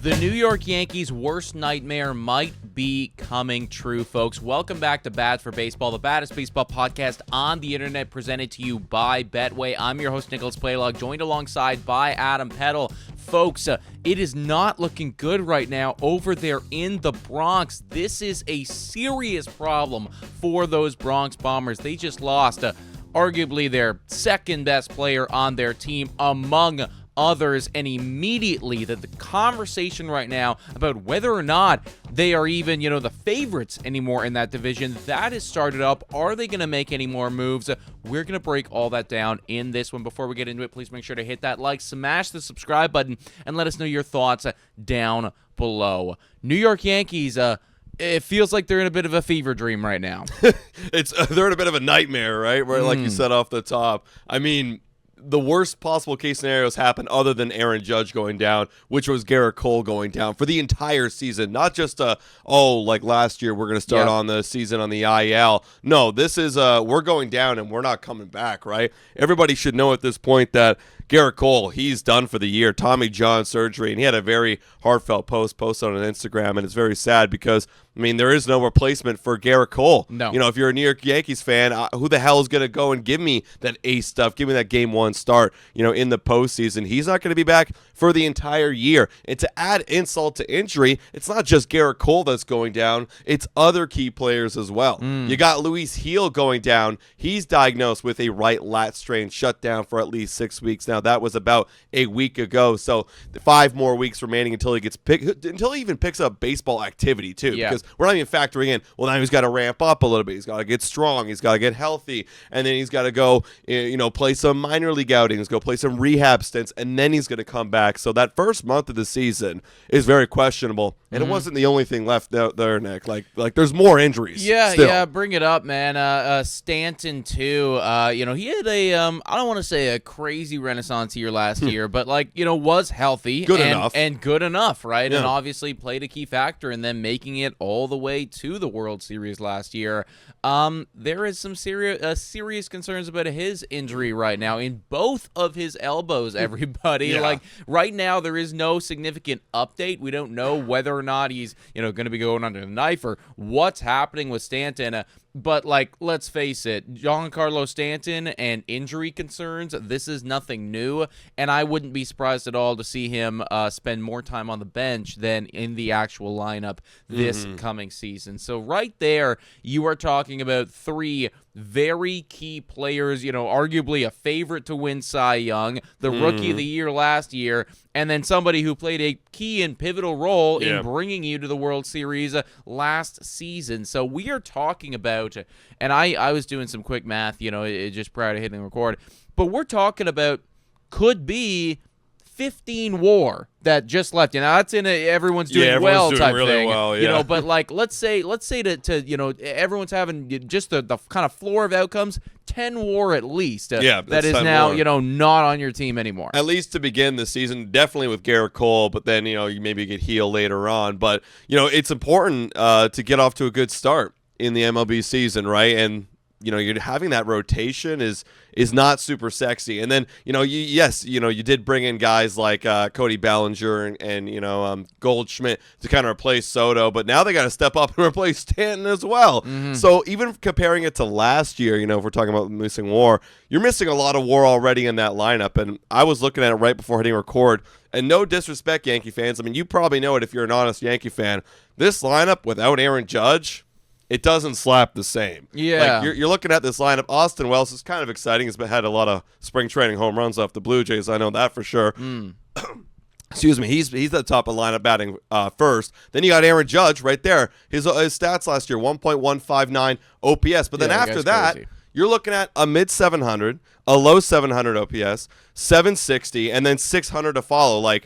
The New York Yankees' worst nightmare might be coming true, folks. Welcome back to Bad for Baseball, the baddest baseball podcast on the internet, presented to you by Betway. I'm your host, Nicholas Playlog, joined alongside by Adam Peddle. Folks, it is not looking good right now over there in the Bronx. This is a serious problem for those Bronx Bombers. They just lost arguably their second best player on their team, among others, and immediately the conversation right now about whether or not they are even, the favorites anymore in that division, that has started up. Are they going to make any more moves? We're going to break all that down in this one. Before we get into it, please make sure to hit that like, smash the subscribe button, and let us know your thoughts down below. New York Yankees, it feels like they're in a bit of a fever dream right now. They're in a bit of a nightmare, right? Where, like you said off the top, I mean, the worst possible case scenarios happened other than Aaron Judge going down, which was Gerrit Cole going down for the entire season. Not just, like last year, we're going to start on the season on the IL. No, this is, we're going down and we're not coming back, right? Everybody should know at this point that Gerrit Cole, he's done for the year. Tommy John surgery, and he had a very heartfelt post on Instagram, and it's very sad because, there is no replacement for Gerrit Cole. No. If you're a New York Yankees fan, who the hell is going to go and give me that ace stuff, give me that game one start, in the postseason? He's not going to be back for the entire year. And to add insult to injury, it's not just Gerrit Cole that's going down, it's other key players as well. You got Luis Gil going down. He's diagnosed with a right lat strain, shut down for at least 6 weeks now. That was about a week ago. So 5 more weeks remaining until he even picks up baseball activity too. Yeah. Because we're not even factoring in, well, now he's got to ramp up a little bit. He's got to get strong. He's got to get healthy. And then he's got to go, play some minor league outings, go play some rehab stints, and then he's going to come back. So that first month of the season is very questionable. And it wasn't the only thing left there, Nick. Like there's more injuries. Yeah, bring it up, man. Stanton, too. He had a, I don't want to say a crazy renaissance year last year, but, was healthy. Good enough. And good enough, right? Yeah. And obviously played a key factor in them making it all the way to the World Series last year. There is some serious concerns about his injury right now in both of his elbows, everybody. Yeah. Right now, there is no significant update. We don't know whether or not he's, going to be going under the knife or what's happening with Stanton. But, let's face it, Giancarlo Stanton and injury concerns, this is nothing new, and I wouldn't be surprised at all to see him spend more time on the bench than in the actual lineup this coming season. So right there, you are talking about 3 very key players, arguably a favorite to win Cy Young, the Rookie of the Year last year, and then somebody who played a key and pivotal role in bringing you to the World Series last season. So we are talking about, and I was doing some quick math, just prior to hitting record, but we're talking about could be 15 WAR that just left. That's in a everyone's doing well doing type really thing. Well, yeah. But let's say to everyone's having just the kind of floor of outcomes, 10 WAR at least. That is now WAR. Not on your team anymore. At least to begin the season, definitely with Gerrit Cole, but then you maybe get Gil later on. But it's important to get off to a good start in the MLB season, right? And you're having that rotation is not super sexy. And then, you did bring in guys like Cody Bellinger and Goldschmidt to kind of replace Soto, but now they got to step up and replace Stanton as well. So even comparing it to last year, if we're talking about missing WAR, you're missing a lot of WAR already in that lineup. And I was looking at it right before hitting record, and no disrespect, Yankee fans. You probably know it if you're an honest Yankee fan. This lineup without Aaron Judge, it doesn't slap the same. Yeah. You're looking at this lineup. Austin Wells is kind of exciting. He's had a lot of spring training home runs off the Blue Jays. I know that for sure. Excuse me. He's at the top of the lineup batting first. Then you got Aaron Judge right there. His stats last year, 1.159 OPS. But then after that, crazy. You're looking at a mid 700, a low 700 OPS, 760, and then 600 to follow.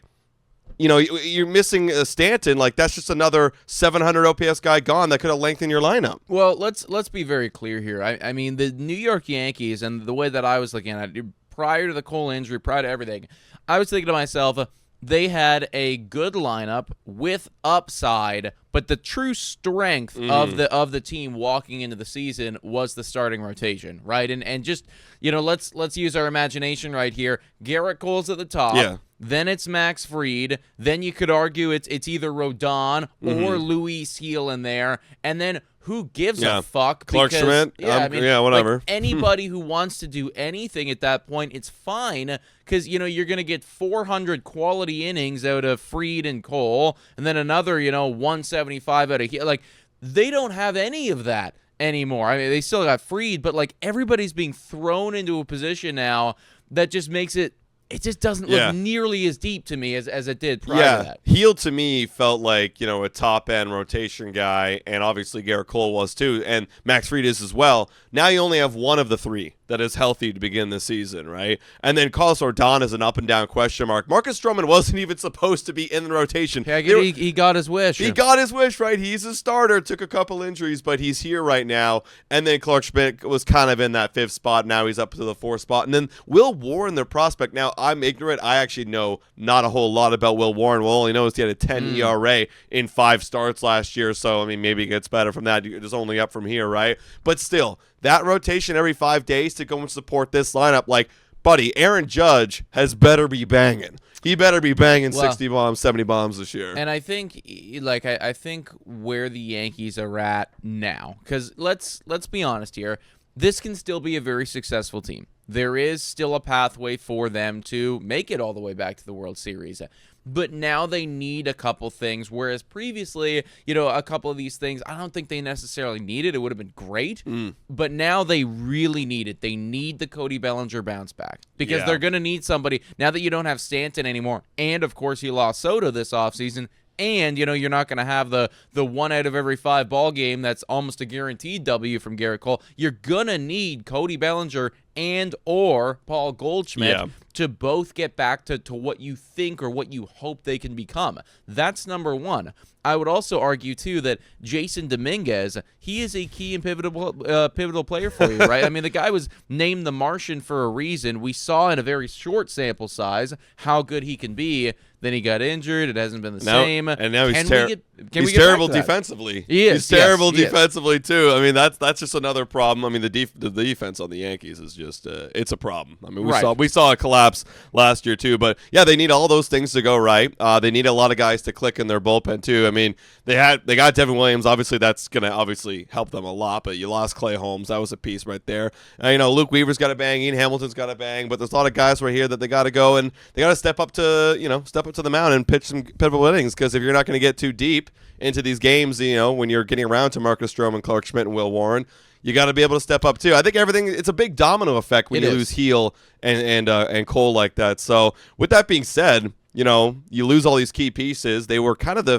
You're missing Stanton. That's just another 700 OPS guy gone that could have lengthened your lineup. Well, let's be very clear here. I mean, the New York Yankees, and the way that I was looking at it, prior to the Cole injury, prior to everything, I was thinking to myself, they had a good lineup with upside, but the true strength of the team walking into the season was the starting rotation, right? And just let's use our imagination right here. Gerrit Cole's at the top. Yeah. then it's Max Fried, then you could argue it's either Rodon or Luis Gil in there, and then who gives a fuck? Clark Schmidt? Whatever. Like, anybody who wants to do anything at that point, it's fine, because, you're going to get 400 quality innings out of Fried and Cole, and then another, 175 out of here. Like, they don't have any of that anymore. I mean, they still got Fried, but, like, everybody's being thrown into a position now that just makes it just doesn't look nearly as deep to me as it did prior to that. Gil to me felt like, a top-end rotation guy, and obviously Gerrit Cole was too, and Max Fried is as well. Now you only have one of the three that is healthy to begin the season, right? And then Carlos Rodon is an up-and-down question mark. Marcus Stroman wasn't even supposed to be in the rotation. He got his wish. He got his wish, right? He's a starter, took a couple injuries, but he's here right now. And then Clark Schmidt was kind of in that fifth spot. Now he's up to the fourth spot. And then Will Warren, their prospect. Now, I'm ignorant. I actually know not a whole lot about Will Warren. Well, all I know is he had a 10 ERA in 5 starts last year. So, I mean, maybe it gets better from that. It's only up from here, right? But still, that rotation every 5 days to go and support this lineup, like, buddy, Aaron Judge has better be banging. He better be banging 60 bombs, 70 bombs this year. And I think, I think where the Yankees are at now, because let's be honest here, this can still be a very successful team. There is still a pathway for them to make it all the way back to the World Series. But now they need a couple things, whereas previously, a couple of these things, I don't think they necessarily needed. It would have been great, but now they really need it. They need the Cody Bellinger bounce back because they're going to need somebody. Now that you don't have Stanton anymore, and, of course, you lost Soto this offseason, and, you're not going to have the 1 out of every 5 ball game that's almost a guaranteed W from Gerrit Cole. You're going to need Cody Bellinger and or Paul Goldschmidt to both get back to what you think or what you hope they can become. That's number one. I would also argue, too, that Jason Dominguez, he is a key and pivotal player for you, right? I mean, the guy was named the Martian for a reason. We saw in a very short sample size how good he can be. Then he got injured. It hasn't been the same. And now he's terrible defensively. He's terrible defensively, too. I mean, that's just another problem. I mean, the defense on the Yankees is just it's a problem. I mean, we saw a collapse last year, too. But, yeah, they need all those things to go right. They need a lot of guys to click in their bullpen, too. I mean, they got Devin Williams. Obviously, that's going to help them a lot. But you lost Clay Holmes. That was a piece right there. Luke Weaver's got to bang. Ian Hamilton's got to bang. But there's a lot of guys right here that they got to go, and they got to step up to the mound and pitch some pivotal innings, because if you're not going to get too deep into these games, when you're getting around to Marcus Stroman, Clark Schmidt, and Will Warren, you got to be able to step up too. I think it's a big domino effect when you lose Gil and Cole like that. So with that being said, you lose all these key pieces. They were kind of they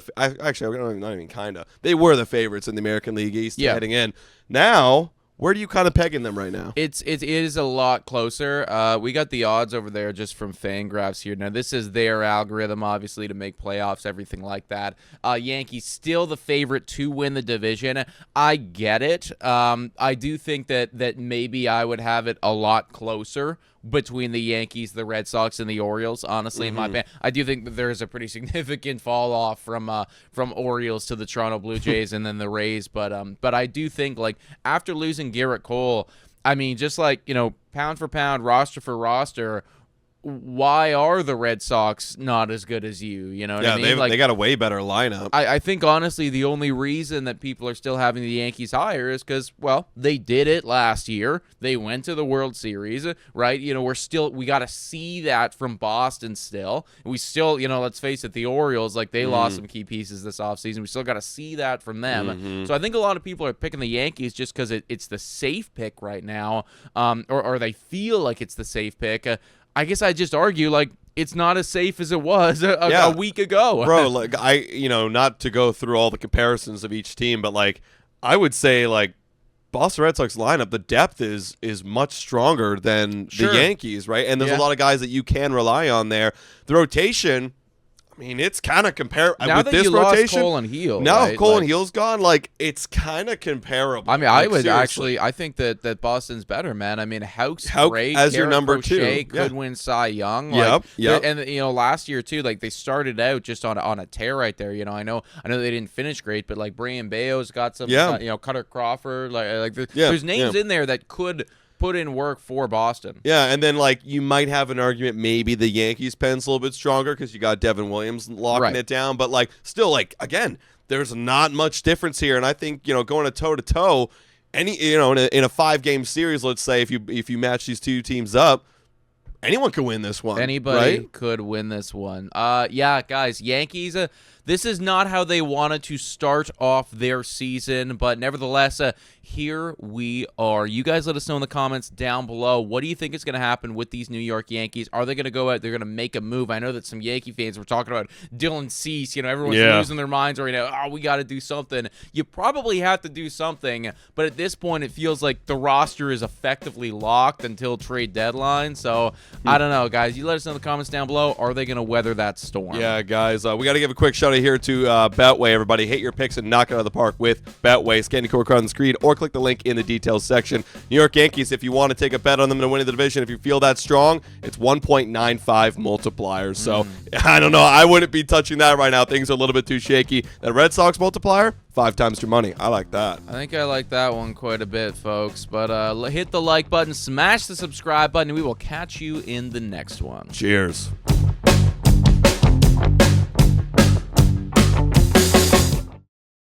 were the favorites in the American League East heading in. Now, where do you kind of pegging them right now? It is a lot closer. We got the odds over there just from Fangraphs here. Now, this is their algorithm, obviously, to make playoffs, everything like that. Yankees still the favorite to win the division. I get it. I do think that maybe I would have it a lot closer between the Yankees, the Red Sox, and the Orioles, honestly, in my opinion. I do think that there is a pretty significant fall off from Orioles to the Toronto Blue Jays and then the Rays, but I do think, like, after losing Gerrit Cole, I mean, just like, pound for pound, roster for roster, why are the Red Sox not as good as you? You know what I mean? They got a way better lineup. I think, honestly, the only reason that people are still having the Yankees higher is because, well, they did it last year. They went to the World Series, right? We got to see that from Boston still. We still, let's face it, the Orioles, like, they lost some key pieces this offseason. We still got to see that from them. So I think a lot of people are picking the Yankees just because it's the safe pick right now, or they feel like it's the safe pick. I guess I just argue, like, it's not as safe as it was a week ago. Bro, like, not to go through all the comparisons of each team, but, like, I would say, like, Boston Red Sox lineup, the depth is much stronger than the Yankees, right? And there's a lot of guys that you can rely on there. The rotation, I mean, it's kind of comparable. Now with that this you rotation, lost Cole and Gil, now right? Cole and Gil's gone, like, it's kind of comparable. I mean, I would seriously. I think that Boston's better, man. I mean, Houck's great. As your number Crochet 2. could win Cy Young. Yep. And, last year, too, like, they started out just on a tear right there. I know they didn't finish great, but, like, Brian Bayo's got some, Cutter Crawford. There's names in there that could put in work for Boston. Yeah, and then like you might have an argument maybe the Yankees pen's a little bit stronger because you got Devin Williams locking it down, but like still like again, there's not much difference here, and I think going a toe to toe, in a 5-game series, let's say if you match these two teams up, anyone could win this one. Anybody right? could win this one. Yeah, guys, Yankees. This is not how they wanted to start off their season, but nevertheless, here we are. You guys let us know in the comments down below. What do you think is going to happen with these New York Yankees? Are they going to go out? They're going to make a move. I know that some Yankee fans were talking about Dylan Cease. Everyone's losing their minds right now. Oh, we got to do something. You probably have to do something, but at this point, it feels like the roster is effectively locked until trade deadline. So I don't know, guys. You let us know in the comments down below. Are they going to weather that storm? Yeah, guys. We got to give a quick shout out here to Betway. Everybody, hit your picks and knock it out of the park with Betway. Scan the QR code on the screen or click the link in the details section. New York Yankees, if you want to take a bet on them to win the division, if you feel that strong, it's 1.95 multipliers. So I don't know. I wouldn't be touching that right now. Things are a little bit too shaky. That Red Sox multiplier, 5 times your money. I like that. I think I like that one quite a bit, folks. But hit the like button, smash the subscribe button, and we will catch you in the next one. Cheers.